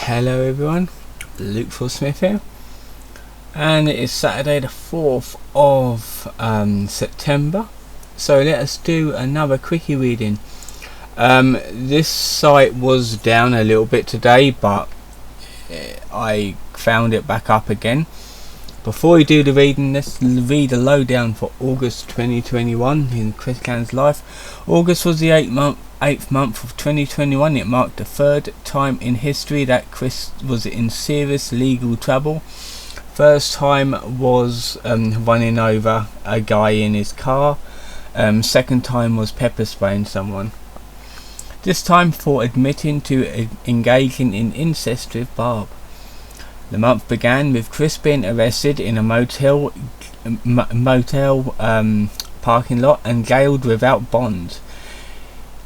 Hello everyone, Luke Smith here, and it is Saturday the 4th of September, so let us do another quickie reading. This site was down a little bit today, but I found it back up again. Before we do the reading, let's read a lowdown for August 2021 in Chris Can's life. August was the 8th month of 2021. It marked the third time in history that Chris was in serious legal trouble. First time was running over a guy in his car. Second time was pepper spraying someone. This time for admitting to engaging in incest with Barb. The month began with Chris being arrested in a motel parking lot and jailed without bond,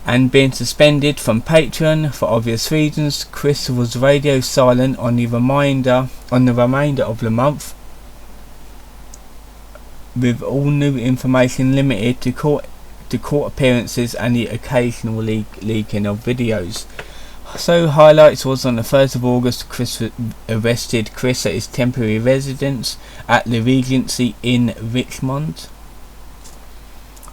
and being suspended from Patreon for obvious reasons. Chris was radio silent on the remainder of the month, with all new information limited to court appearances and the occasional leaking of videos. So highlights was on the 1st of August, Chris arrested Chris at his temporary residence at the Regency in Richmond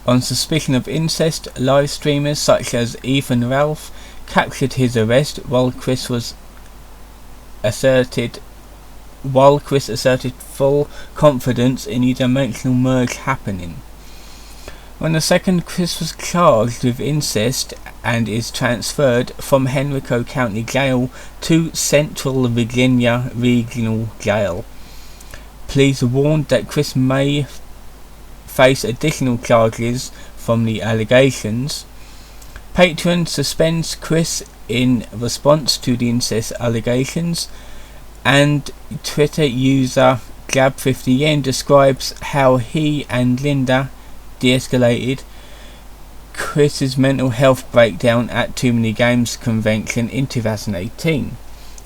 on suspicion of incest. Live streamers such as Ethan Ralph captured his arrest while Chris asserted full confidence in the dimensional merge happening. On the 2nd, Chris was charged with incest and is transferred from Henrico County Jail to Central Virginia Regional Jail. Police warned that Chris may face additional charges from the allegations. Patreon suspends Chris in response to the incest allegations, and Twitter user Grab50Yen describes how he and Linda de-escalated Chris's mental health breakdown at Too Many Games convention in 2018,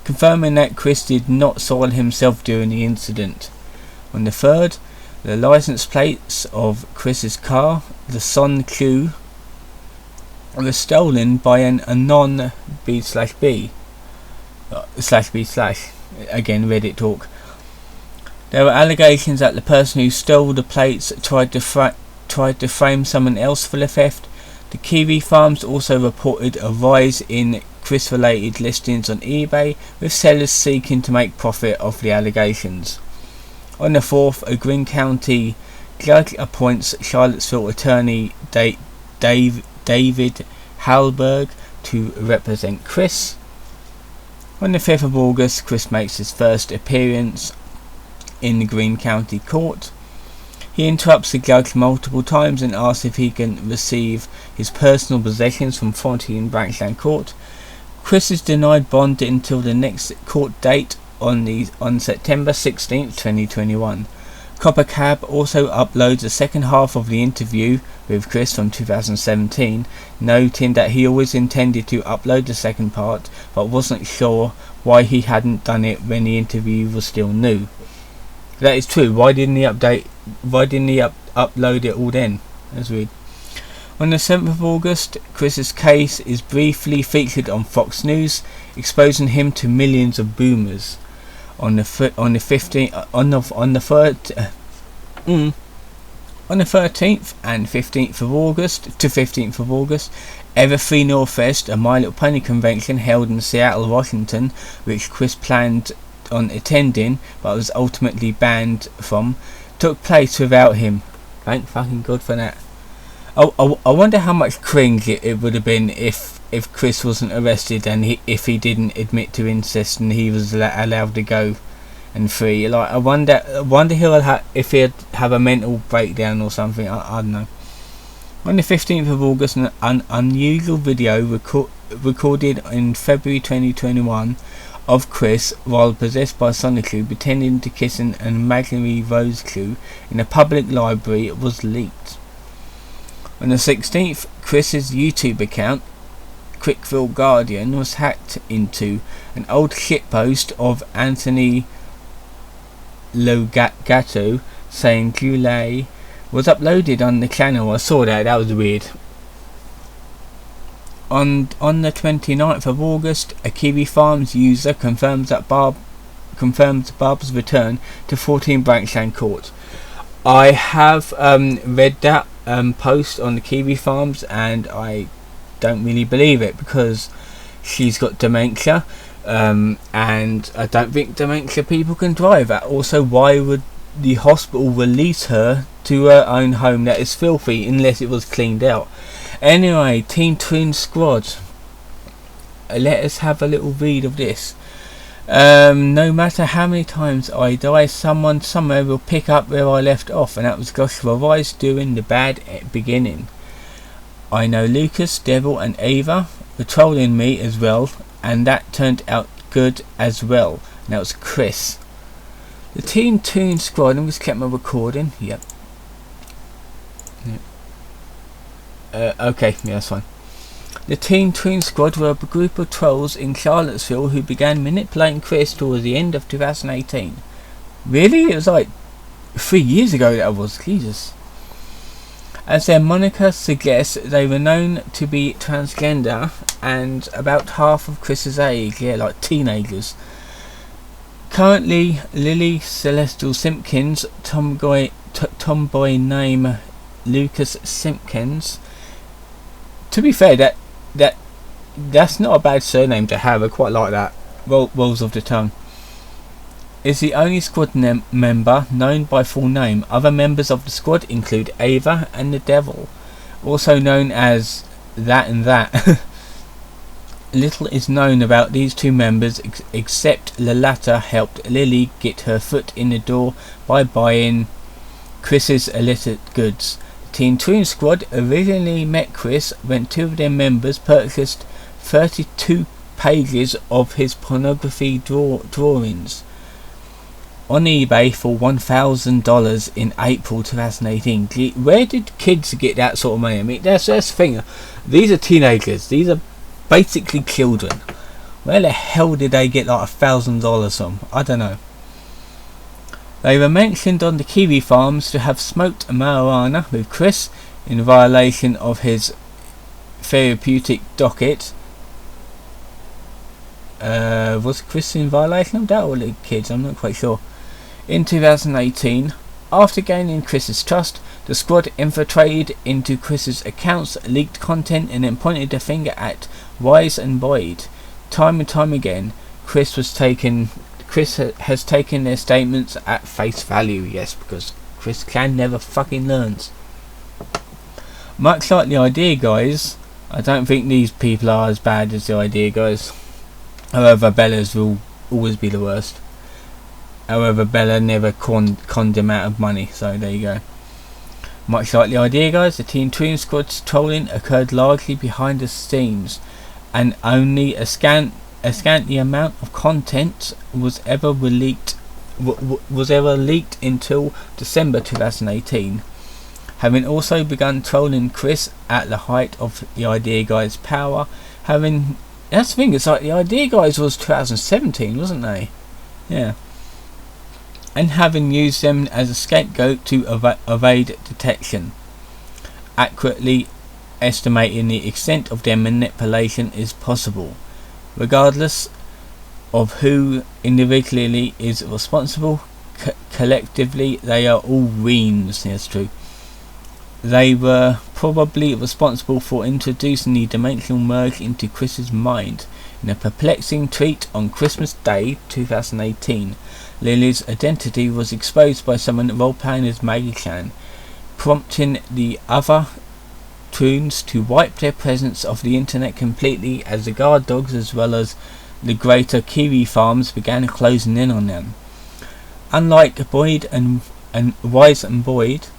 confirming that Chris did not soil himself during the incident. On the 3rd, the license plates of Chris's car, the Son Q, were stolen by an anon b/b again Reddit talk. There were allegations that the person who stole the plates tried to frame someone else for the theft. The Kiwi Farms also reported a rise in Chris-related listings on eBay, with sellers seeking to make profit off the allegations. On the 4th, a Greene County judge appoints Charlottesville attorney David Hallberg to represent Chris. On the 5th of August, Chris makes his first appearance in the Greene County court. He interrupts the judge multiple times and asks if he can receive his personal possessions from Fonty and Branchland Court. Chris is denied bond until the next court date on September 16, 2021. Copper Cab also uploads the second half of the interview with Chris from 2017, noting that he always intended to upload the second part, but wasn't sure why he hadn't done it when the interview was still new. That is true. Why didn't he upload it all then? Let's read. On the 7th of August, Chris's case is briefly featured on Fox News, exposing him to millions of boomers. On the 13th and 15th of August, Everfree Northwest, a My Little Pony convention held in Seattle, Washington, which Chris planned on attending but was ultimately banned from, took place without him. Thank fucking God for that. I wonder how much cringe it would have been if Chris wasn't arrested and if he didn't admit to incest and he was allowed to go and free. Like I wonder if he'd have a mental breakdown or something. I don't know. On the 15th of August, an unusual video recorded in February 2021 of Chris while possessed by Sonichu pretending to kiss an imaginary rose clue in a public library was leaked. On the 16th, Chris's YouTube account, Quickville Guardian, was hacked into. An old shitpost of Anthony Logato saying Goulet was uploaded on the channel. I saw that was weird. On the 29th of August, a Kiwi Farms user confirms Barb's return to 14 Branksland Court. I have read that post on the Kiwi Farms, and I don't really believe it, because she's got dementia, and I don't think dementia people can drive. Also, why would the hospital release her to her own home that is filthy unless it was cleaned out? Anyway, Team Troon squad, let us have a little read of this. No matter how many times I die, someone somewhere will pick up where I left off, and that was Joshua Rice doing the bad beginning. I know Lucas, Devil and Ava were trolling me as well, and that turned out good as well. And that was Chris. The Team Troon squad, I'm just kept my recording. Yep. Okay, yeah, that's fine. The Team Troon squad were a group of trolls in Charlottesville who began manipulating Chris towards the end of 2018. Really? It was like 3 years ago that was. Jesus. As their moniker suggests, they were known to be transgender and about half of Chris's age. Yeah, like teenagers. Currently, Lily Celestial Simpkins, tomboy name Lucas Simpkins. To be fair, that's not a bad surname to have. I quite like that. Rolls off the tongue. Is the only squad member known by full name. Other members of the squad include Ava and the Devil, also known as that and that. Little is known about these two members except the latter helped Lily get her foot in the door by buying Chris's illicit goods. Team Troon squad originally met Chris when two of their members purchased 32 pages of his pornography drawings on eBay for $1,000 in April 2018. Where did kids get that sort of money? I mean, that's the thing. These are teenagers. These are basically children. Where the hell did they get like $1,000 from? I don't know. They were mentioned on the Kiwi Farms to have smoked marijuana with Chris in violation of his therapeutic docket. Was Chris in violation of that, or the kids? I'm not quite sure. In 2018, after gaining Chris's trust, the squad infiltrated into Chris's accounts, leaked content, and then pointed the finger at Wise and Boyd. Time and time again, Chris has taken their statements at face value. Yes, because Chris can never fucking learns. Much like the Idea Guys, I don't think these people are as bad as the Idea Guys. However, Bella's will always be the worst. However, Bella never conned him out of money, so there you go. Much like the Idea Guys, the Team Troon squad's trolling occurred largely behind the scenes, and only a scanty amount of content was ever leaked until December 2018. Having also begun trolling Chris at the height of the Idea Guys' power, that's the thing, it's like the Idea Guys was 2017, wasn't they? Yeah. And having used them as a scapegoat to evade detection. Accurately estimating the extent of their manipulation is possible. Regardless of who individually is responsible, collectively they are all reams. That's true. They were probably responsible for introducing the dimensional merge into Chris's mind. In a perplexing tweet on Christmas Day 2018, Lily's identity was exposed by someone role-playing as Maggie Chan, prompting the other Troons to wipe their presence off the internet completely, as the guard dogs as well as the greater Kiwi Farms began closing in on them. Unlike Boyd and Wise and Boyd,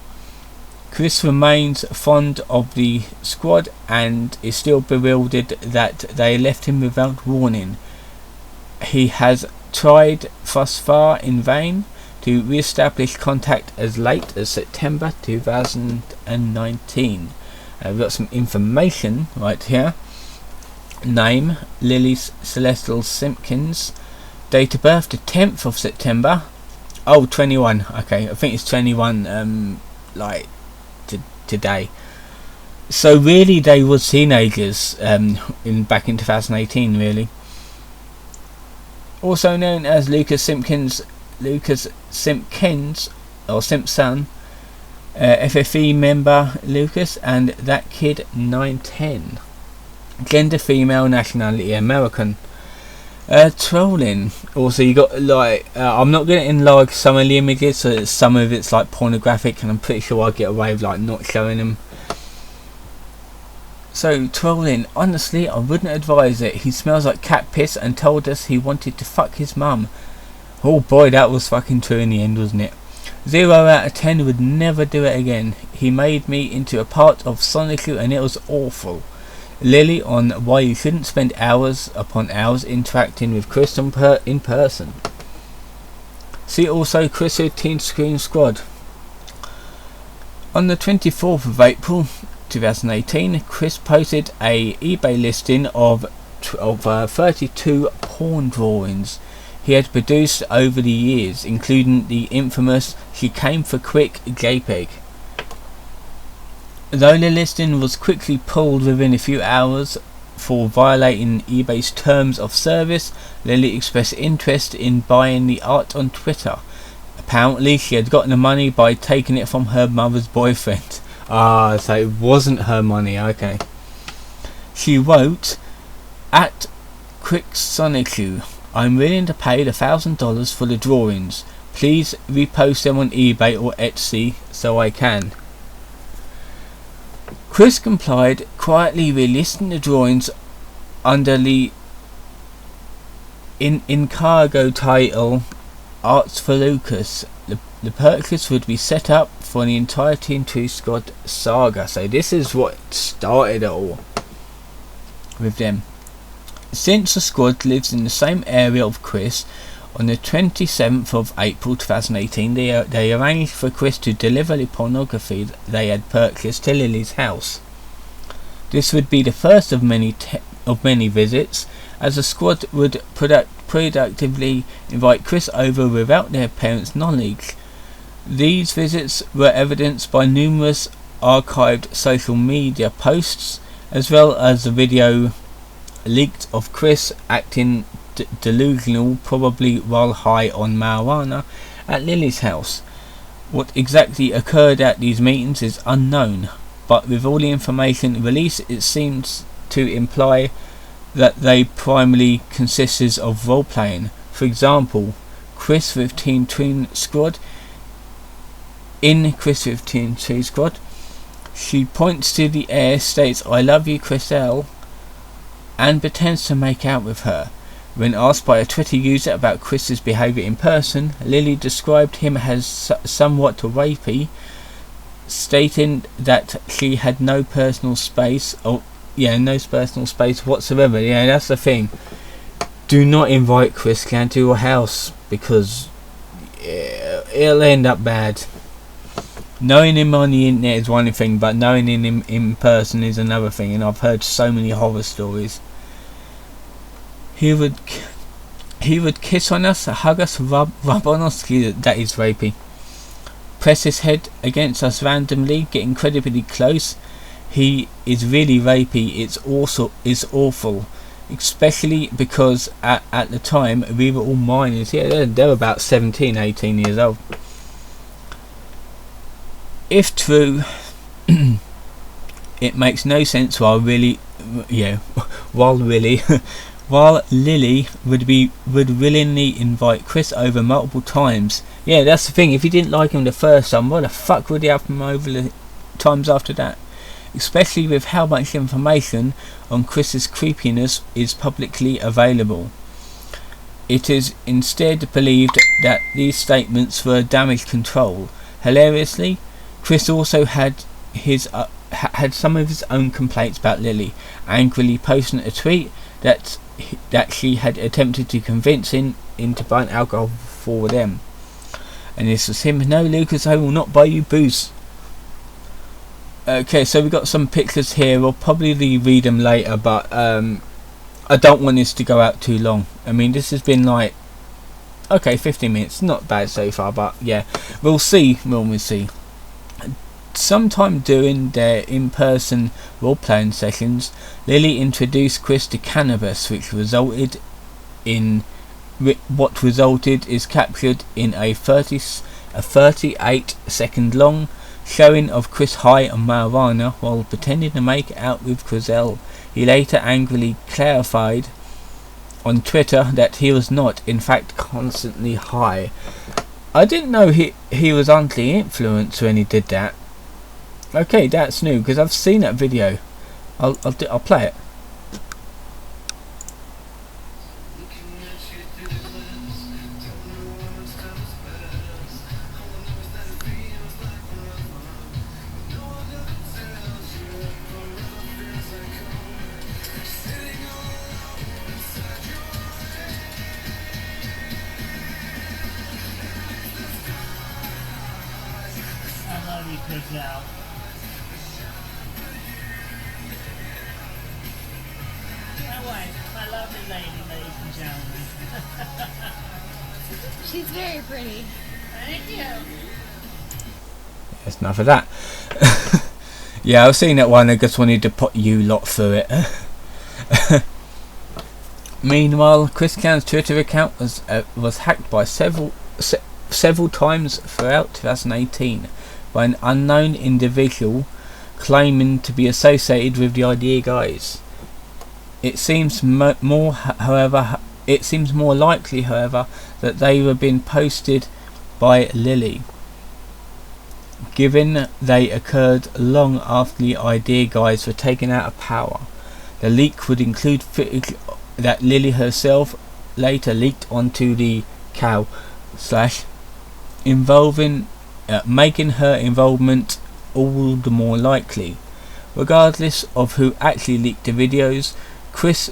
Chris remains fond of the squad and is still bewildered that they left him without warning. He has tried thus far in vain to re-establish contact as late as September 2019. I've got some information right here. Name, Lily Celestial Simpkins. Date of birth, the 10th of September. Oh, 21. Okay, I think it's 21, like today. So really they were teenagers back in 2018 really. Also known as Lucas Simpkins or Simpson, FFE member Lucas, and that kid 910. Gender female, nationality American. Trolling. Also you got like I'm not going to enlarge some of the images, so some of it's like pornographic, and I'm pretty sure I'll get away with like not showing them. So trolling, honestly I wouldn't advise it. He smells like cat piss and told us he wanted to fuck his mum. Oh boy, that was fucking true in the end, wasn't it? 0 out of 10, would never do it again. He made me into a part of Sonichu and it was awful. Lily on why you shouldn't spend hours upon hours interacting with Chris in person. See also Chris 15 Screen Squad. On the 24th of April 2018, Chris posted a eBay listing of 32 porn drawings he had produced over the years, including the infamous "She Came for Quick" JPEG. Though the listing was quickly pulled within a few hours for violating eBay's terms of service, Lily expressed interest in buying the art on Twitter. Apparently she had gotten the money by taking it from her mother's boyfriend. Ah, so it wasn't her money, okay. She wrote, "At Quicksonichu, I'm willing to pay the $1,000 for the drawings. Please repost them on eBay or Etsy so I can." Chris complied, quietly relisting the drawings under the Incargo title "Arts for Lucas." The purchase would be set up for the entire Team 2 Squad saga. So this is what started it all with them. Since the squad lives in the same area of Chris, on the 27th of April 2018 they arranged for Chris to deliver the pornography they had purchased to Lily's house. This would be the first of many visits, as the squad would productively invite Chris over without their parents' knowledge. These visits were evidenced by numerous archived social media posts, as well as the video leaked of Chris acting delusional, probably while high on marijuana, at Lily's house. What exactly occurred at these meetings is unknown, but with all the information released it seems to imply that they primarily consisted of role playing. For example, Chris with Team Troon Squad. In Chris with Team Troon Squad, she points to the air, states "I love you, Chriselle," and pretends to make out with her. When asked by a Twitter user about Chris's behaviour in person, Lily described him as somewhat rapey, stating that she had no personal space whatsoever. Yeah, that's the thing. Do not invite Chris Clan to your house, because it'll end up bad. Knowing him on the internet is one thing, but knowing him in person is another thing, and I've heard so many horror stories. He would kiss on us, hug us, rub on us. That is rapey. Press his head against us randomly, get incredibly close. He is really rapey. It's awful, especially because at the time we were all minors. Yeah, they're about 17, 18 years old. If true, it makes no sense while Lily would willingly invite Chris over multiple times. Yeah, that's the thing. If you didn't like him the first time, what the fuck would you have him over the times after that? Especially with how much information on Chris's creepiness is publicly available. It is instead believed that these statements were damage control. Hilariously, Chris also had some of his own complaints about Lily, angrily posting a tweet that she had attempted to convince him into buying alcohol for them. And this was him. "No, Lucas, I will not buy you booze." Okay, so we got some pictures here. I'll probably read them later, but I don't want this to go out too long. I mean, this has been like 15 minutes. Not bad so far, but yeah, we'll see when we see. Sometime during their in-person role-playing sessions, Lily introduced Chris to cannabis, which resulted is captured in a 38-second long showing of Chris high on marijuana while pretending to make out with Chriselle. He later angrily clarified on Twitter that he was not, in fact, constantly high. I didn't know he was under the influence when he did that. Okay, that's new because I've seen that video. I'll play it. I love you, Chriselle. My wife, my lovely lady, ladies and gentlemen. She's very pretty. Thank you. That's enough of that. Yeah, I've seen that one. I just wanted to put you lot through it. Meanwhile, Chris Clown's Twitter account was hacked by several times throughout 2018 by an unknown individual claiming to be associated with the Idea Guys. It seems more likely, however, that they were being posted by Lily, given they occurred long after the Idea Guys were taken out of power. The leak would include footage that Lily herself later leaked onto the cow / involving making her involvement all the more likely. Regardless of who actually leaked the videos, Chris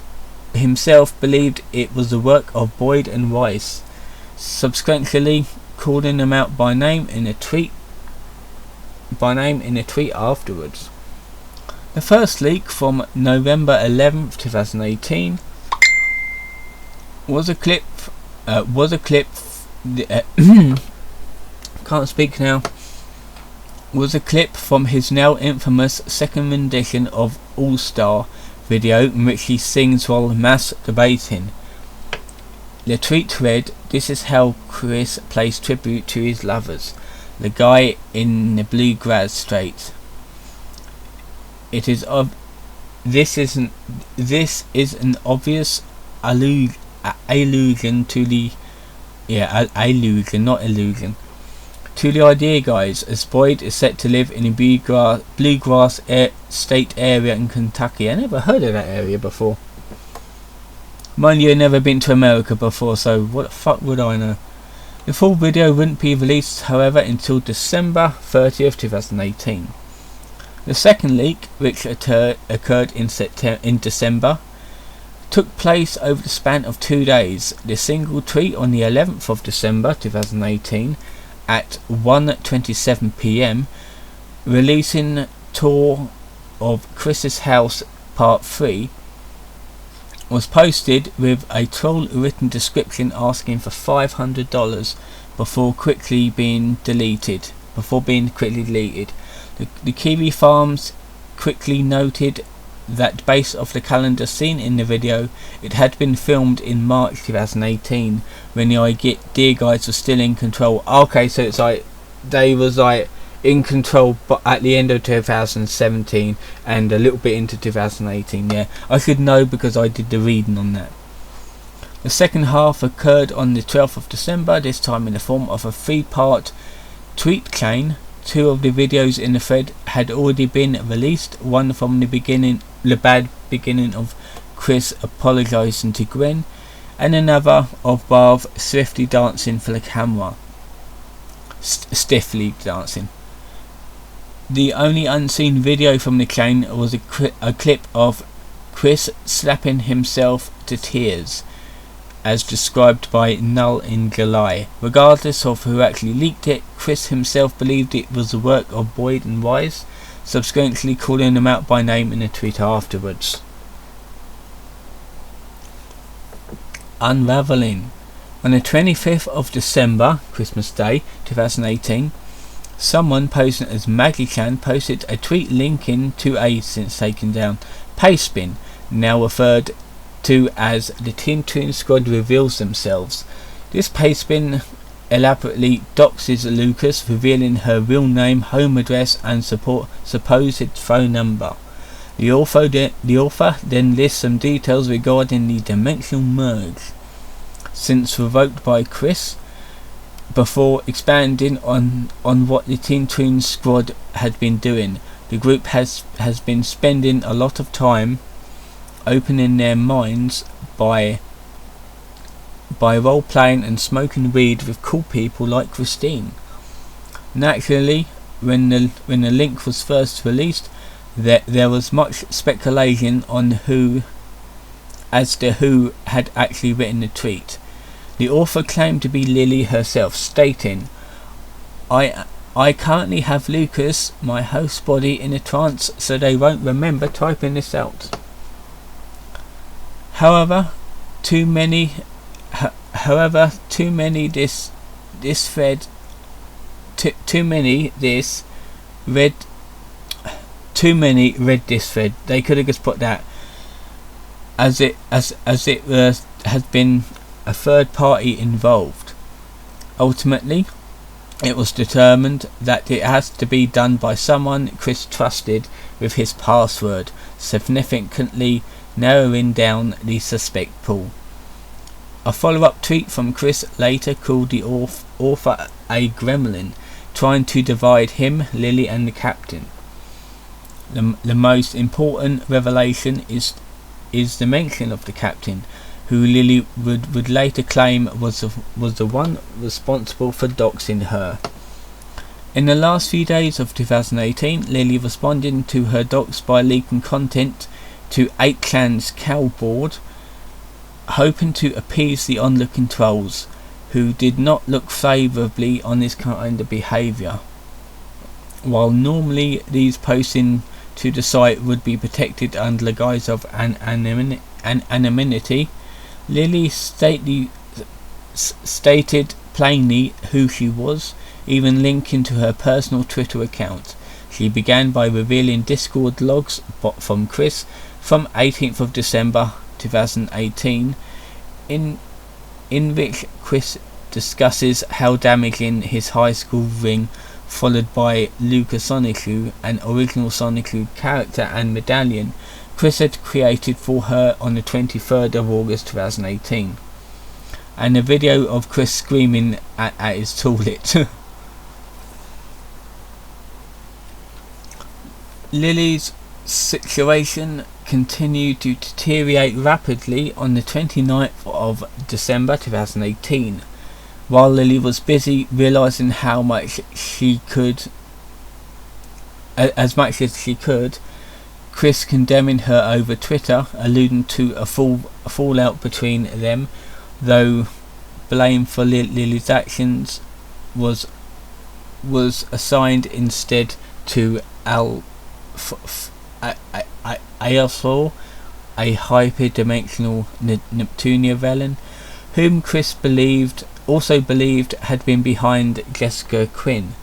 himself believed it was the work of Boyd and Weiss, subsequently calling them out by name in a tweet afterwards. The first leak from November 11th, 2018 was a clip can't speak now. Was a clip from his now infamous second rendition of All Star video in which he sings while mass debating. The tweet read, "This is how Chris plays tribute to his lovers, the guy in the bluegrass state. It is this is an obvious allusion to the to the Idea Guys, as Boyd is set to live in a bluegrass state area in Kentucky." I never heard of that area before. Mind you, I've never been to America before, so what the fuck would I know? The full video wouldn't be released, however, until December 30th, 2018. The second leak, which occurred in December, took place over the span of 2 days. The single tweet on the 11th of December 2018 at 1:27 p.m. releasing Tour of Chris's House Part 3 was posted with a troll written description asking for $500 before being quickly deleted. The Kiwi Farms quickly noted that based off the calendar seen in the video, it had been filmed in March 2018 when the Idea Guys were still in control. Okay, so it's like they was like in control but at the end of 2017 and a little bit into 2018. Yeah, I should know because I did the reading on that. The second half occurred on the 12th of December, this time in the form of a 3-part tweet chain. 2 of the videos in the thread had already been released, one from the bad beginning of Chris apologising to Gwen, and another of Barb stiffly dancing for the camera. Stiffly dancing. The only unseen video from the chain was a clip of Chris slapping himself to tears, as described by Null in July. Regardless of who actually leaked it, Chris himself believed it was the work of Boyd and Weiss, subsequently calling them out by name in a tweet afterwards. Unraveling. On the 25th of December, Christmas Day 2018, Someone posing as Maggie Chan posted a tweet linking to a since taken down pastebin, now referred to as the Teen Toon Squad reveals themselves. This pastebin elaborately doxes Lucas, revealing her real name, home address and supposed phone number. The author then lists some details regarding the dimensional merge, since revoked by Chris, before expanding on what the Teen Toon Squad had been doing. The group has been spending a lot of time opening their minds by role-playing and smoking weed with cool people like Christine. Naturally, when the link was first released, there was much speculation on who had actually written the tweet. The author claimed to be Lily herself, stating, I currently have Lucas, my host's body, in a trance, so they won't remember typing this out. However, too many read this thread. They could have just put that as it has been a third party involved. Ultimately, it was determined that it has to be done by someone Chris trusted with his password, significantly narrowing down the suspect pool. A follow-up tweet from Chris later called the author a gremlin, trying to divide him, Lily and the captain. The most important revelation is the mention of the captain, who Lily would later claim was the one responsible for doxing her. In the last few days of 2018, Lily responded to her dox by leaking content to 8chan's Cow board, hoping to appease the onlooking trolls, who did not look favourably on this kind of behaviour. While normally these posting to the site would be protected under the guise of anonymity, Lily stated plainly who she was, even linking to her personal Twitter account. She began by revealing Discord logs from Chris from 18th of December 2018, in which Chris discusses how damaging his high school ring, followed by Luca Sonichu, an original Sonichu character and medallion Chris had created for her on the 23rd of August 2018, and a video of Chris screaming at his toilet. Lily's situation continued to deteriorate rapidly on the 29th of December 2018. While Lily was busy realizing how much she could, as much as she could, Chris condemning her over Twitter, alluding to a fallout between them, though blame for Lily's actions was assigned instead to Aosor, a hyperdimensional Neptunia villain, whom Chris also believed had been behind Jessica Quinn.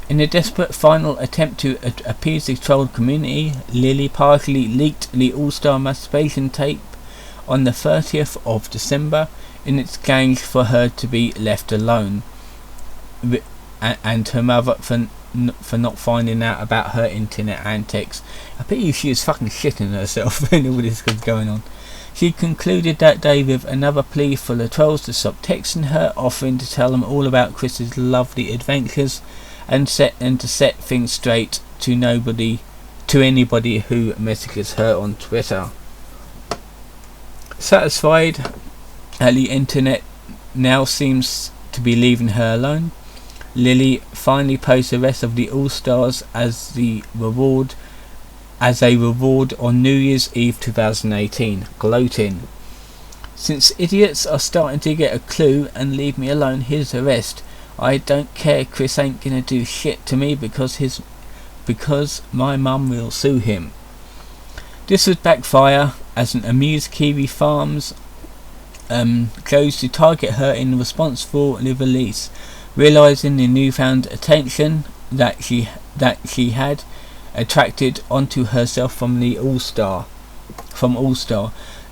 In a desperate final attempt to appease the trolled community, Lily partially leaked the All-Star masturbation tape on the 30th of December in exchange for her to be left alone, and her mother for not finding out about her internet antics. I bet you she was fucking shitting herself when all this was going on. She concluded that day with another plea for the trolls to stop texting her, offering to tell them all about Chris's lovely adventures and to set things straight to anybody who messages her on Twitter. Satisfied that the internet now seems to be leaving her alone, Lily finally posts the rest of the All-Stars as a reward on New Year's Eve 2018, gloating, "Since idiots are starting to get a clue and leave me alone, here's the rest. I don't care, Chris ain't gonna do shit to me because my mum will sue him." This would backfire, as an amused Kiwi Farms chose to target her in response for the release, Realising the newfound attention that she had attracted onto herself from All-Star,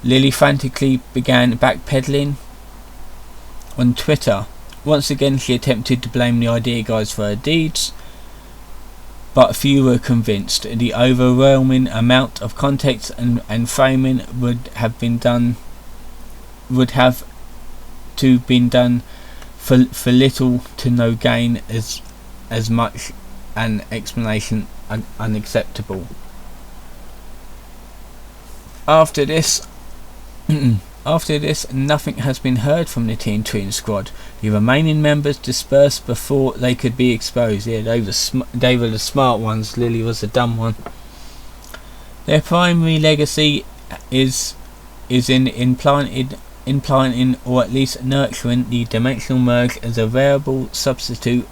Lily frantically began backpedaling on Twitter. Once again, she attempted to blame the idea guys for her deeds, but few were convinced. The overwhelming amount of context and framing would have to been done for little to no gain, as much an explanation unacceptable. After this, nothing has been heard from the Teen Troon squad. The remaining members dispersed before they could be exposed. Yeah, they were the smart ones. Lily was the dumb one. Their primary legacy is in implanting or at least nurturing the dimensional merge as a variable substitute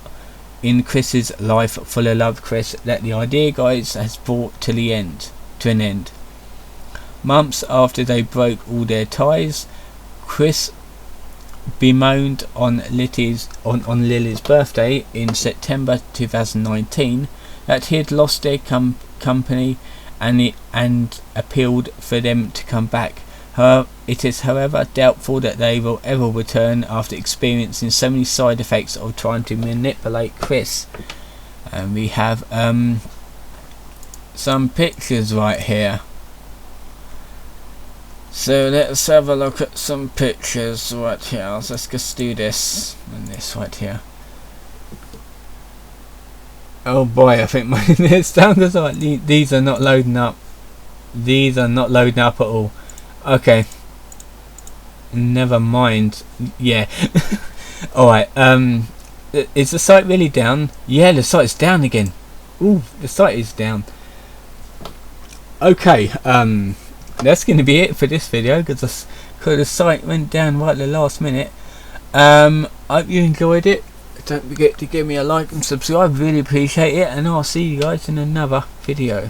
in Chris's life, full of love Chris that the idea guys has brought to an end. Months after they broke all their ties, Chris bemoaned on Lily's birthday in September 2019 that he had lost their company and appealed for them to come back. It is however doubtful that they will ever return after experiencing so many side effects of trying to manipulate Chris. And we have some pictures right here. So let's have a look at some pictures right here. Let's just do this and this right here. Oh boy, I think my it sounds like these are not loading up. These are not loading up at all. Okay. Never mind. Yeah. Alright, is the site really down? Yeah, the site's down again. Ooh, the site is down. Okay, that's going to be it for this video because the site went down right at the last minute. Hope you enjoyed it. Don't forget to give me a like and subscribe, really appreciate it, and I'll see you guys in another video.